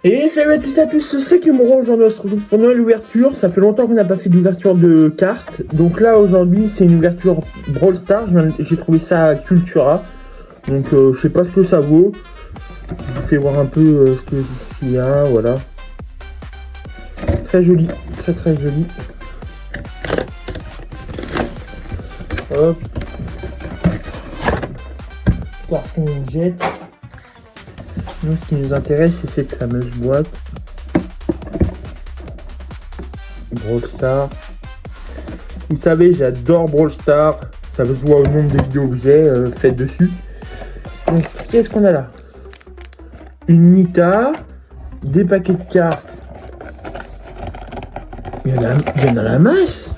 Et salut à tous, c'est Kimuro. Aujourd'hui on se retrouve pour l'ouverture. Ça fait longtemps qu'on n'a pas fait d'ouverture de cartes. Donc là aujourd'hui c'est une ouverture Brawl Stars. J'ai trouvé ça à Cultura. Donc je sais pas ce que ça vaut. Je vous fais voir un peu ce que il y a, voilà. Très joli, très joli. Hop. Carton on jette. Nous, ce qui nous intéresse, c'est cette fameuse boîte. Brawl Stars. Vous savez, j'adore Brawl Stars. Ça se voit au nombre de vidéos que j'ai faites dessus. Donc, qu'est-ce qu'on a là? Une Nita, des paquets de cartes. Il y en a la masse.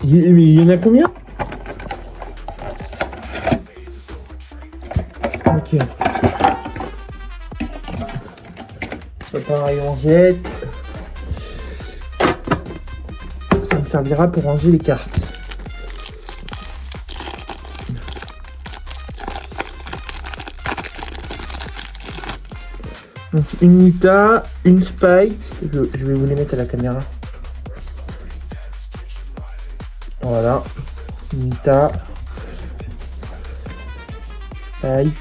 Il y en a combien? Ok. Pareil, on jette. Ça me servira pour ranger les cartes. Donc une Nita, une Spike. Je vais vous les mettre à la caméra. Voilà. Nita. Spike.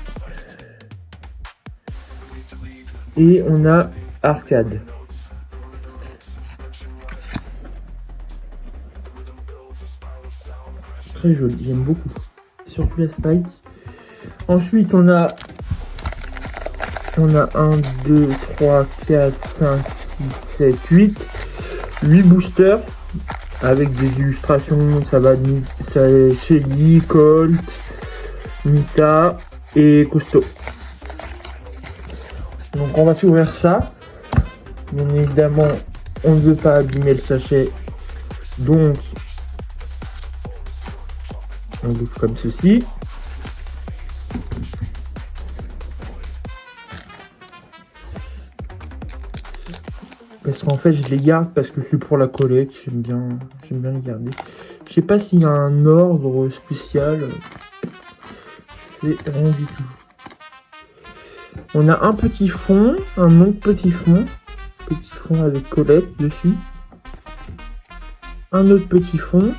Et on a Arcade. Très joli, j'aime beaucoup. Surtout la Spike. Ensuite, on a 1, 2, 3, 4, 5, 6, 7, 8. 8 boosters. Avec des illustrations. Ça va de Shelly, Colt, Nita et Costaud. Donc on va s'ouvrir ça. Bien évidemment, on ne veut pas abîmer le sachet. Donc, on l'ouvre comme ceci. Parce qu'en fait, je les garde parce que c'est pour la collecte. J'aime bien les garder. Je sais pas s'il y a un ordre spécial. C'est rien du tout. On a un petit fond, un autre petit fond avec Colette dessus. Un autre petit fond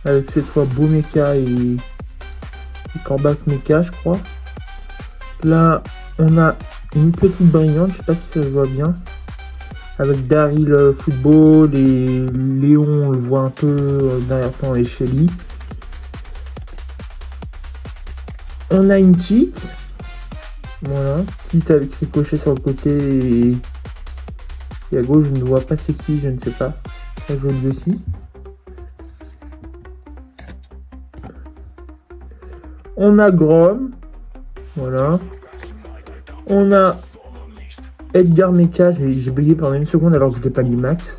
avec cette fois Beau Mecha et Corbac Mecha, je crois. Là, on a une petite brillante, je sais pas si ça se voit bien, avec Daryl Football et Léon, on le voit un peu derrière-plan, et Shelly. On a une kit. Voilà, quitte avec ses cochets sur le côté et à gauche, je ne vois pas c'est qui, je ne sais pas. Très joli aussi. On a Grom, voilà. On a Edgar Mecha, j'ai bugué pendant une seconde alors que je n'ai pas les max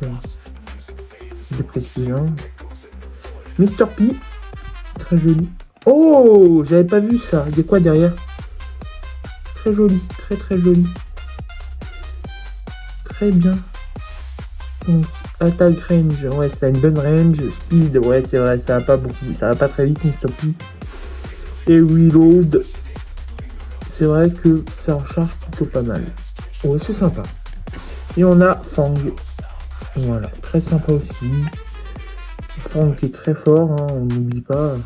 de précision. Mr. P, très joli. Oh, j'avais pas vu ça. Il y a quoi derrière? Très joli, très joli. Très bien. Donc, attaque range, ouais, ça a une bonne range. Speed, ouais, c'est vrai, ça va pas beaucoup, ça va pas très vite, Mr. P. Et reload, c'est vrai que ça en charge plutôt pas mal. Ouais, c'est sympa. Et on a Fang. Voilà, très sympa aussi. Fang qui est très fort, hein, on n'oublie pas.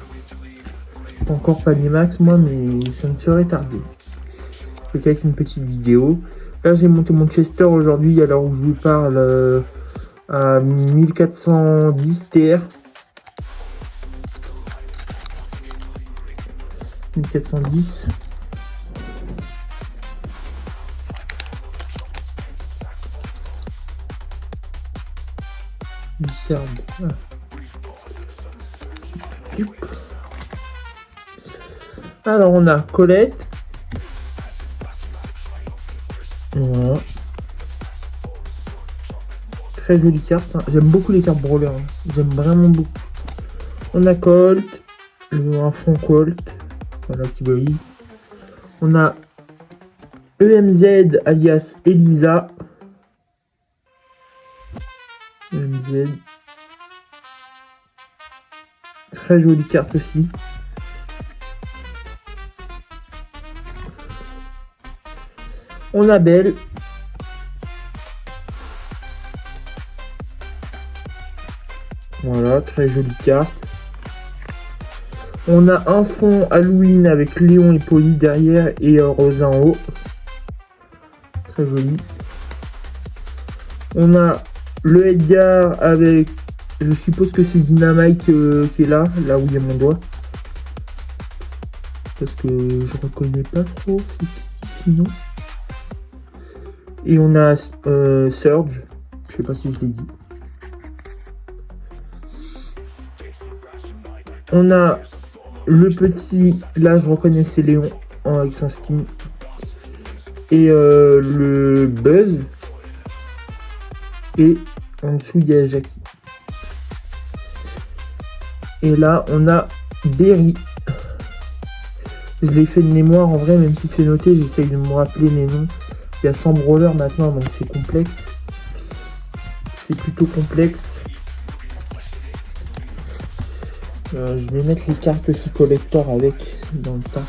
Encore pas les max, moi, mais ça ne serait tardé. Peut-être une petite vidéo. Là, j'ai monté mon Chester aujourd'hui, à l'heure où je vous parle, à 1410 TR. 1410. Alors, on a Colette. Voilà. Très jolie carte. Hein. J'aime beaucoup les cartes brawler. Hein. J'aime vraiment beaucoup. On a Colt. Un fond Colt. Voilà qui brille. On a EMZ alias Elisa. EMZ. Très jolie carte aussi. On a Belle. Voilà, très jolie carte. On a un fond Halloween avec Léon et Polly derrière et Rosa en haut. Très joli. On a le Edgar avec, je suppose que c'est Dynamite qui est là où il y a mon doigt. Parce que je reconnais pas trop c'est qui sinon. Et on a Surge, je sais pas si je l'ai dit. On a le petit, là je reconnais c'est Léon avec son skin. Et le Buzz. Et en dessous il y a Jackie. Et là on a Berry. Je l'ai fait de mémoire en vrai, même si c'est noté, j'essaye de me rappeler les noms. Il y a 100 brawlers maintenant, donc c'est complexe. C'est plutôt complexe. Je vais mettre les cartes aussi collector avec dans le tas.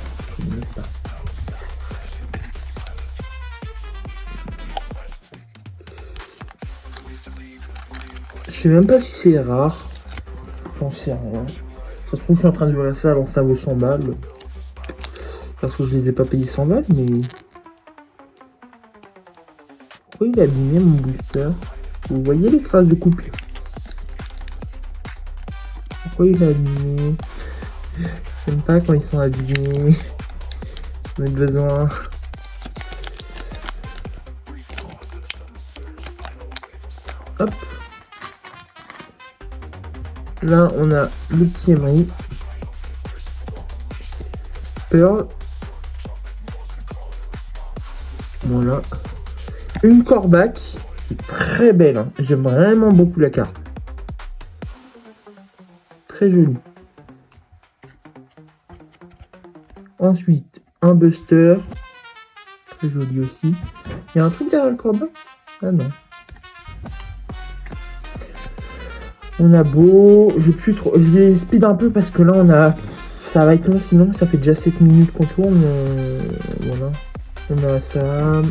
Je sais même pas si c'est rare. J'en sais rien. Ça se trouve, je suis en train de voir ça alors que ça vaut 100 balles. Parce que je les ai pas payés 100 balles, mais... Pourquoi il a abîmé mon booster? Vous voyez les traces de coupure? Pourquoi il a abîmé? J'aime pas quand ils sont abîmés. J'en ai besoin. Hop. Là, on a le petit Emery. Pearl. Voilà. Une Corbac qui est très belle. Hein. J'aime vraiment beaucoup la carte. Très jolie. Ensuite, un Buster. Très joli aussi. Il y a un truc derrière le Corbac? Ah non. On a beau. Je vais speed un peu parce que là on a. Ça va être long sinon. Ça fait déjà 7 minutes qu'on tourne. Voilà. On a Sam.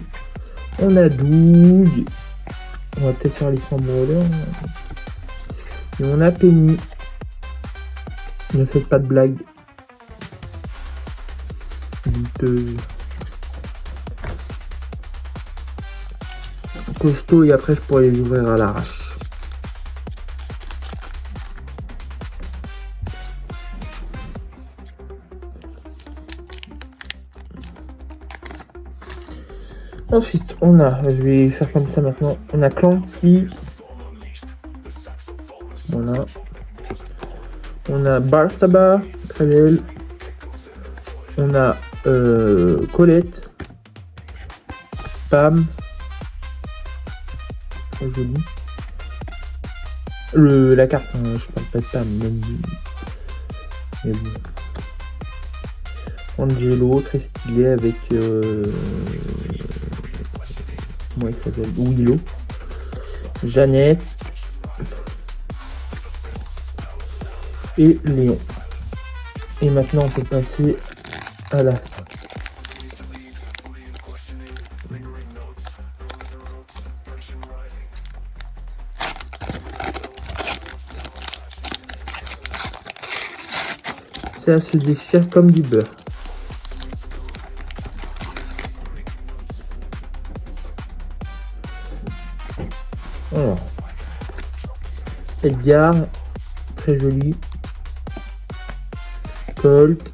On a Doug. On va peut-être faire les 100 brawlers. Et on a Penny. Ne faites pas de blagues. Douteuse. Costaud et après je pourrais les ouvrir à l'arrache. Ensuite, on a, je vais faire comme ça maintenant, on a Clancy. Voilà. On a Bartaba, très belle. On a Colette. Pam. Très jolie. La carte, hein, je parle pas de Pam, même. Mais bon. Angelo, très stylé avec... comment il s'appelle? Willow. Jeannette. Et Léon. Et maintenant on peut passer à la fin. Ça se déchire comme du beurre. Alors. Edgar, très joli. Colt,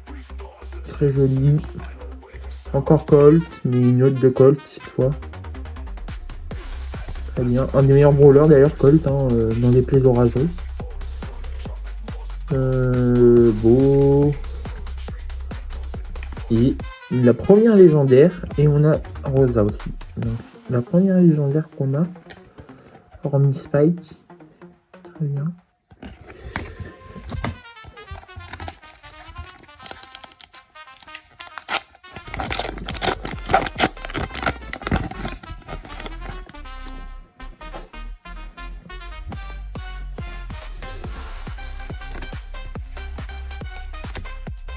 très joli. Encore Colt, mais une autre de Colt cette fois. Très bien. Un des meilleurs brawlers d'ailleurs, Colt, hein, dans les plays orageux. Beau. Et la première légendaire. Et on a Rosa aussi. Donc, la première légendaire qu'on a. Hormis Spike. Très bien.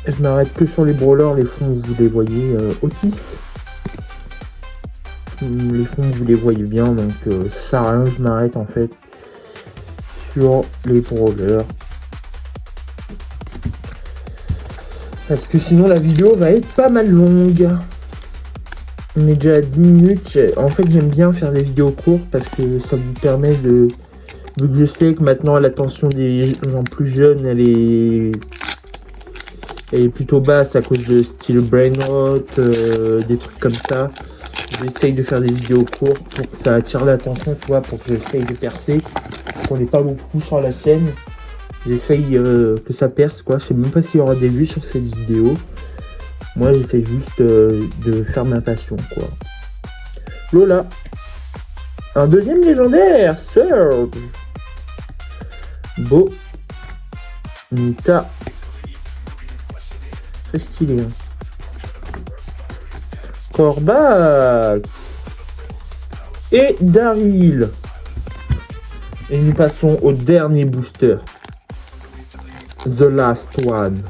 Je m'arrête que sur les brawlers, les fonds, vous les voyez. Otis. Les fonds, vous les voyez bien, donc ça sert à rien, je m'arrête en fait sur les brawlers. Parce que sinon la vidéo va être pas mal longue. On est déjà à 10 minutes. En fait, j'aime bien faire des vidéos courtes parce que ça vous permet de... Vu que je sais que maintenant l'attention des gens plus jeunes, elle est plutôt basse à cause de style brain rot, des trucs comme ça. J'essaye de faire des vidéos courtes pour que ça attire l'attention, tu vois, pour que j'essaye de percer. On n'est pas beaucoup sur la chaîne. J'essaye que ça perce, quoi. Je sais même pas s'il y aura des vues sur cette vidéo. Moi, j'essaie juste de faire ma passion, quoi. Lola. Un deuxième légendaire, Surge. Beau. Nita. Très stylé. Hein. Corbac. Et Daryl. Et nous passons au dernier booster. The last one.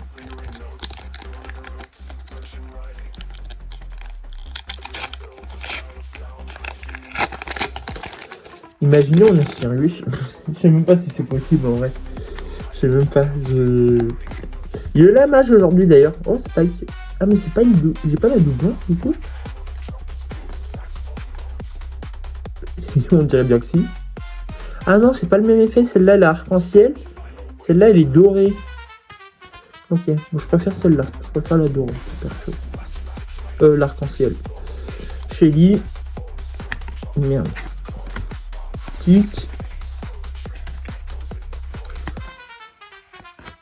Imaginez, on est Sirius. Je sais même pas si c'est possible en vrai. Je sais même pas. Il y a eu la mage aujourd'hui d'ailleurs. Oh, Spike. Ah, mais c'est pas une double. J'ai pas la double, du coup. On dirait bien que si. Ah non, c'est pas le même effet. Celle-là, elle est arc-en-ciel. Celle-là, elle est dorée. Ok, bon, je préfère celle-là. Je préfère la dorée. L'arc-en-ciel. Shelly. Merde. Tic.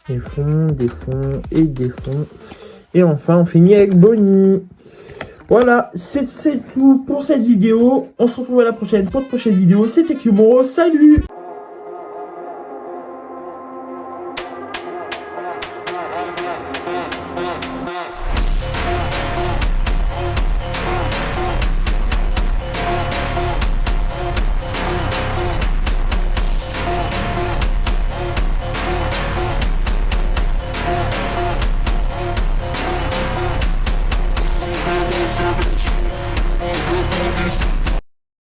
Des fonds et des fonds. Et enfin, on finit avec Bonnie. Voilà, c'est tout pour cette vidéo. On se retrouve à la prochaine pour de prochaines vidéos. C'était Kumoro. Salut!